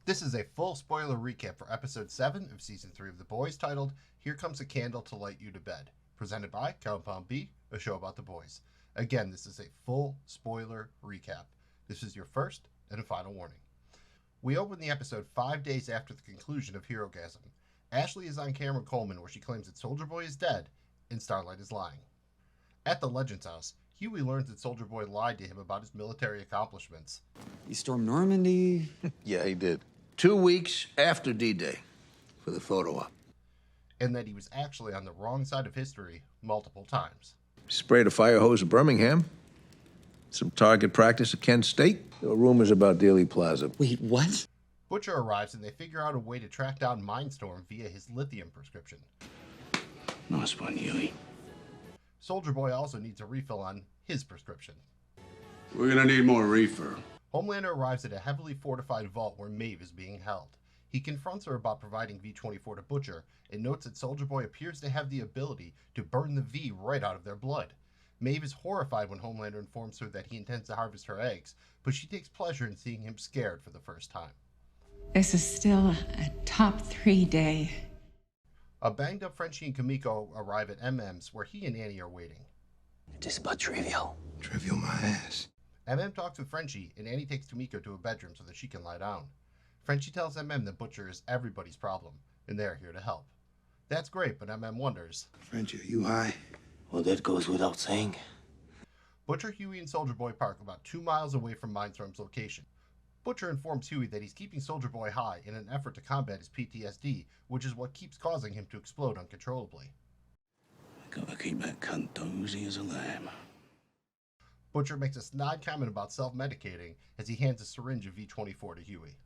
This is a full spoiler recap for episode 7 of season 3 of The Boys, titled Here Comes a Candle to Light You to Bed, presented by Compound B, a show about the boys. Again, this is a full spoiler recap. This is your first and final warning. We open the episode 5 days after the conclusion of Herogasm. Ashley is on camera Coleman where she claims that Soldier Boy is dead and Starlight is lying. At the Legends house, Huey learns that Soldier Boy lied to him about his military accomplishments. He stormed Normandy? Yeah, he did. 2 weeks after D-Day for the photo op. And that he was actually on the wrong side of history multiple times. Sprayed a fire hose at Birmingham. Some target practice at Kent State. There were rumors about Dealey Plaza. Wait, what? Butcher arrives and they figure out a way to track down Mindstorm via his lithium prescription. Nice one, Huey. Soldier Boy also needs a refill on his prescription. We're gonna need more reefer. Homelander arrives at a heavily fortified vault where Maeve is being held. He confronts her about providing V24 to Butcher and notes that Soldier Boy appears to have the ability to burn the V right out of their blood. Maeve is horrified when Homelander informs her that he intends to harvest her eggs, but she takes pleasure in seeing him scared for the first time. This is still a top 3 day. A banged up Frenchie and Kimiko arrive at MM's where he and Annie are waiting. This is but trivial. Trivial my ass. MM talks with Frenchie and Annie takes Kimiko to a bedroom so that she can lie down. Frenchie tells MM that Butcher is everybody's problem and they're here to help. That's great, but MM wonders, Frenchie, are you high? Well, that goes without saying. Butcher, Huey, and Soldier Boy park about 2 miles away from Mindstorm's location. Butcher informs Huey that he's keeping Soldier Boy high in an effort to combat his PTSD, which is what keeps causing him to explode uncontrollably. Gotta keep that cunt dozy as a lamb. Butcher makes a snide comment about self-medicating as he hands a syringe of V24 to Huey.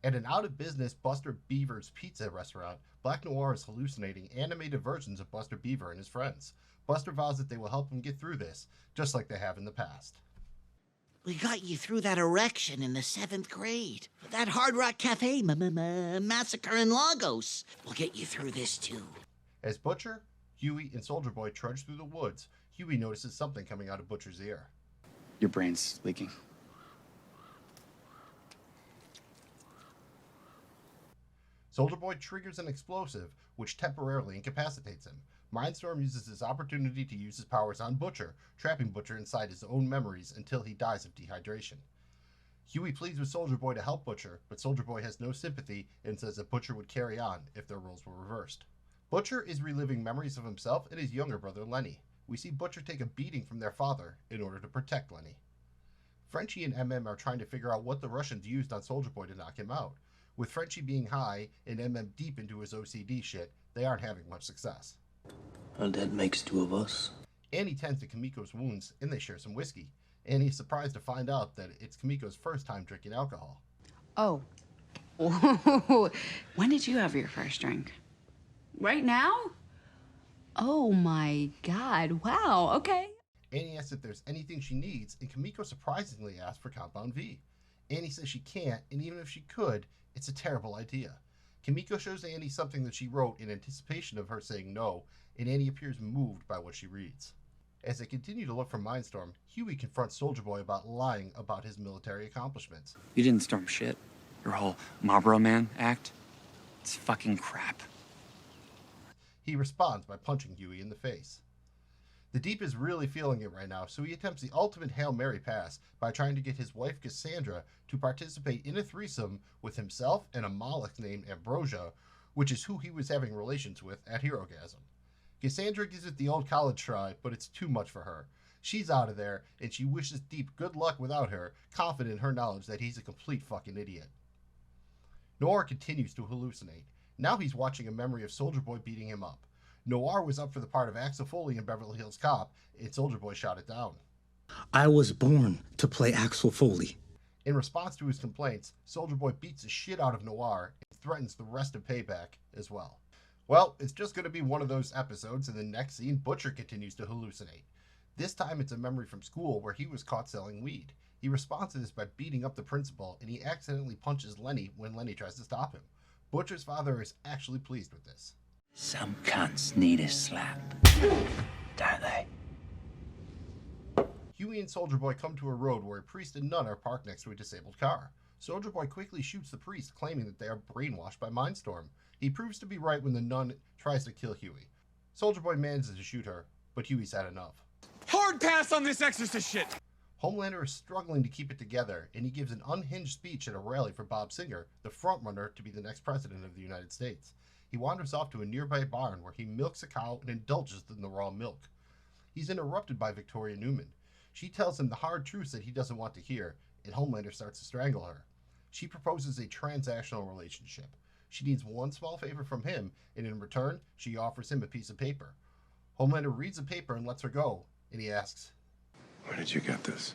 At an out-of-business Buster Beaver's pizza restaurant, Black Noir is hallucinating animated versions of Buster Beaver and his friends. Buster vows that they will help him get through this, just like they have in the past. We got you through that erection in the 7th grade. That Hard Rock Cafe massacre in Lagos. We'll get you through this, too. As Butcher, Huey, and Soldier Boy trudge through the woods, Huey notices something coming out of Butcher's ear. Your brain's leaking. Soldier Boy triggers an explosive, which temporarily incapacitates him. Mindstorm uses this opportunity to use his powers on Butcher, trapping Butcher inside his own memories until he dies of dehydration. Huey pleads with Soldier Boy to help Butcher, but Soldier Boy has no sympathy and says that Butcher would carry on if their roles were reversed. Butcher is reliving memories of himself and his younger brother Lenny. We see Butcher take a beating from their father in order to protect Lenny. Frenchie and MM are trying to figure out what the Russians used on Soldier Boy to knock him out. With Frenchie being high and MM deep into his OCD shit, they aren't having much success. Well, that makes 2 of us. Annie tends to Kimiko's wounds and they share some whiskey. Annie is surprised to find out that it's Kimiko's first time drinking alcohol. Oh. When did you have your first drink? Right now? Oh my God. Wow. Okay. Annie asks if there's anything she needs, and Kimiko surprisingly asks for Compound V. Annie says she can't, and even if she could, it's a terrible idea. Kimiko shows Annie something that she wrote in anticipation of her saying no, and Annie appears moved by what she reads. As they continue to look for Mindstorm, Huey confronts Soldier Boy about lying about his military accomplishments. You didn't storm shit. Your whole Marlboro Man act, it's fucking crap. He responds by punching Huey in the face. The Deep is really feeling it right now, so he attempts the ultimate Hail Mary pass by trying to get his wife Cassandra to participate in a threesome with himself and a Moloch named Ambrosia, which is who he was having relations with at Herogasm. Cassandra gives it the old college try, but it's too much for her. She's out of there, and she wishes Deep good luck without her, confident in her knowledge that he's a complete fucking idiot. Noir continues to hallucinate. Now he's watching a memory of Soldier Boy beating him up. Noir was up for the part of Axel Foley in Beverly Hills Cop, and Soldier Boy shot it down. I was born to play Axel Foley. In response to his complaints, Soldier Boy beats the shit out of Noir and threatens the rest of Payback as well. Well, it's just going to be one of those episodes. In the next scene, Butcher continues to hallucinate. This time it's a memory from school where he was caught selling weed. He responds to this by beating up the principal, and he accidentally punches Lenny when Lenny tries to stop him. Butcher's father is actually pleased with this. Some cunts need a slap, don't they? Huey and Soldier Boy come to a road where a priest and nun are parked next to a disabled car. Soldier Boy quickly shoots the priest, claiming that they are brainwashed by Mindstorm. He proves to be right when the nun tries to kill Huey. Soldier Boy manages to shoot her, but Huey's had enough. Hard pass on this exorcist shit! Homelander is struggling to keep it together, and he gives an unhinged speech at a rally for Bob Singer, the frontrunner to be the next president of the United States. He wanders off to a nearby barn where he milks a cow and indulges in the raw milk. He's interrupted by Victoria Newman. She tells him the hard truths that he doesn't want to hear, and Homelander starts to strangle her. She proposes a transactional relationship. She needs one small favor from him, and in return, she offers him a piece of paper. Homelander reads the paper and lets her go, and he asks, Where did you get this?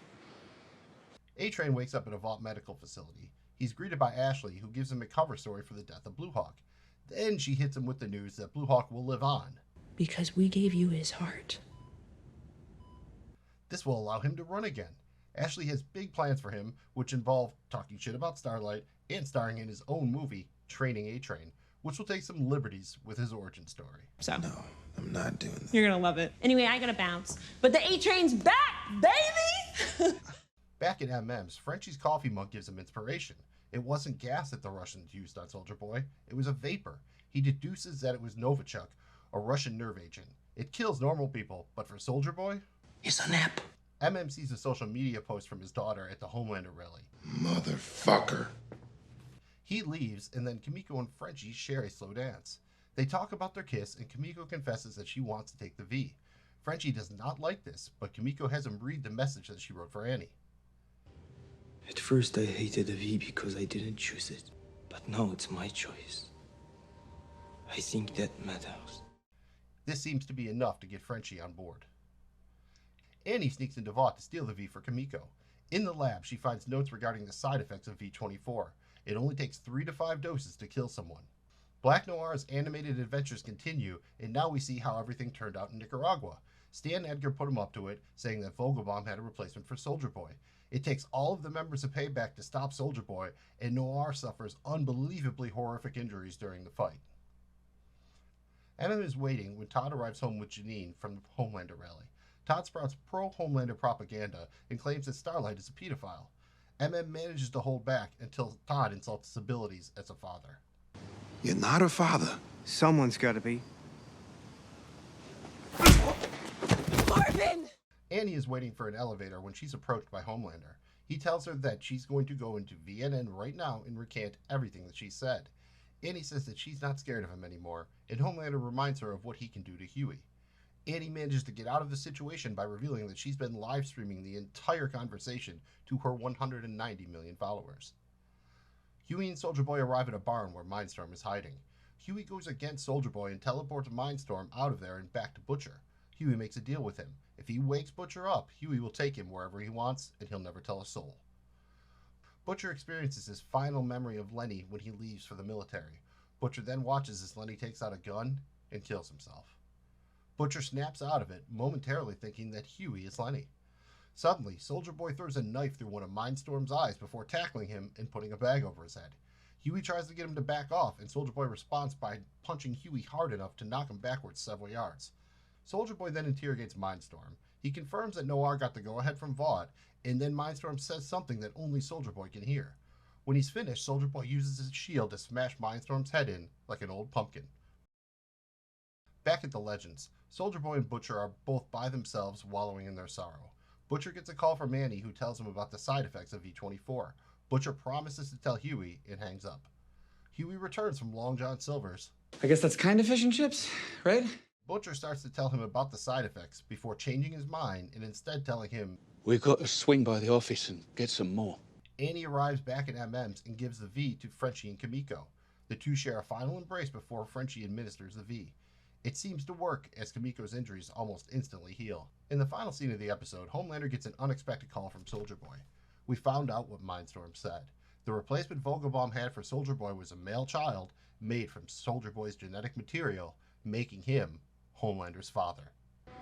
A-Train wakes up at a Vault medical facility. He's greeted by Ashley, who gives him a cover story for the death of Blue Hawk. Then she hits him with the news that Blue Hawk will live on. Because we gave you his heart. This will allow him to run again. Ashley has big plans for him, which involve talking shit about Starlight and starring in his own movie, Training A-Train, which will take some liberties with his origin story. So. No, I'm not doing that. You're gonna love it. Anyway, I gotta bounce. But the A-Train's back, baby! Back at MM's, Frenchie's coffee mug gives him inspiration. It wasn't gas that the Russians used on Soldier Boy. It was a vapor. He deduces that it was Novichok, a Russian nerve agent. It kills normal people, but for Soldier Boy, It's a nap. MM sees a social media post from his daughter at the Homelander rally. Motherfucker. He leaves, and then Kimiko and Frenchie share a slow dance. They talk about their kiss, and Kimiko confesses that she wants to take the V. Frenchie does not like this, but Kimiko has him read the message that she wrote for Annie. At first I hated the V because I didn't choose it. But now it's my choice. I think that matters. This seems to be enough to get Frenchie on board. Annie sneaks into Vought to steal the V for Kimiko. In the lab, she finds notes regarding the side effects of V24. It only takes 3 to 5 doses to kill someone. Black Noir's animated adventures continue, and now we see how everything turned out in Nicaragua. Stan Edgar put him up to it, saying that Vogelbaum had a replacement for Soldier Boy. It takes all of the members of Payback to stop Soldier Boy, and Noir suffers unbelievably horrific injuries during the fight. MM is waiting when Todd arrives home with Janine from the Homelander rally. Todd sprouts pro-Homelander propaganda and claims that Starlight is a pedophile. MM manages to hold back until Todd insults his abilities as a father. You're not a father. Someone's gotta be. Marvin! Annie is waiting for an elevator when she's approached by Homelander. He tells her that she's going to go into VNN right now and recant everything that she said. Annie says that she's not scared of him anymore, and Homelander reminds her of what he can do to Huey. Annie manages to get out of the situation by revealing that she's been live streaming the entire conversation to her 190 million followers. Huey and Soldier Boy arrive at a barn where Mindstorm is hiding. Huey goes against Soldier Boy and teleports Mindstorm out of there and back to Butcher. Huey makes a deal with him. If he wakes Butcher up, Huey will take him wherever he wants, and he'll never tell a soul. Butcher experiences his final memory of Lenny when he leaves for the military. Butcher then watches as Lenny takes out a gun and kills himself. Butcher snaps out of it, momentarily thinking that Huey is Lenny. Suddenly, Soldier Boy throws a knife through one of Mindstorm's eyes before tackling him and putting a bag over his head. Huey tries to get him to back off, and Soldier Boy responds by punching Huey hard enough to knock him backwards several yards. Soldier Boy then interrogates Mindstorm. He confirms that Noir got the go-ahead from Vought, and then Mindstorm says something that only Soldier Boy can hear. When he's finished, Soldier Boy uses his shield to smash Mindstorm's head in like an old pumpkin. Back at the Legends, Soldier Boy and Butcher are both by themselves, wallowing in their sorrow. Butcher gets a call from Annie, who tells him about the side effects of V24. Butcher promises to tell Huey and hangs up. Huey returns from Long John Silver's. I guess that's kind of fish and chips, right? Butcher starts to tell him about the side effects before changing his mind and instead telling him, We've got to swing by the office and get some more. Annie arrives back at MM's and gives the V to Frenchie and Kimiko. The two share a final embrace before Frenchie administers the V. It seems to work as Kimiko's injuries almost instantly heal. In the final scene of the episode, Homelander gets an unexpected call from Soldier Boy. We found out what Mindstorm said. The replacement Vogelbaum had for Soldier Boy was a male child made from Soldier Boy's genetic material, making him Homelander's father.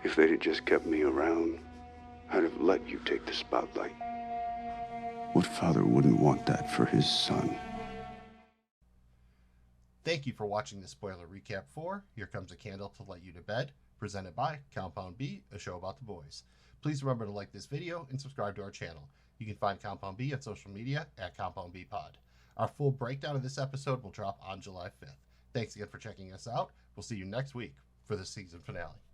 If they'd have just kept me around, I'd have let you take the spotlight. What father wouldn't want that for his son? Thank you for watching this spoiler recap for Here Comes a Candle to Light You to Bed, presented by Compound B, a show about the boys. Please remember to like this video and subscribe to our channel. You can find Compound B on social media at Compound B Pod. Our full breakdown of this episode will drop on July 5th. Thanks again for checking us out. We'll see you next week for the season finale.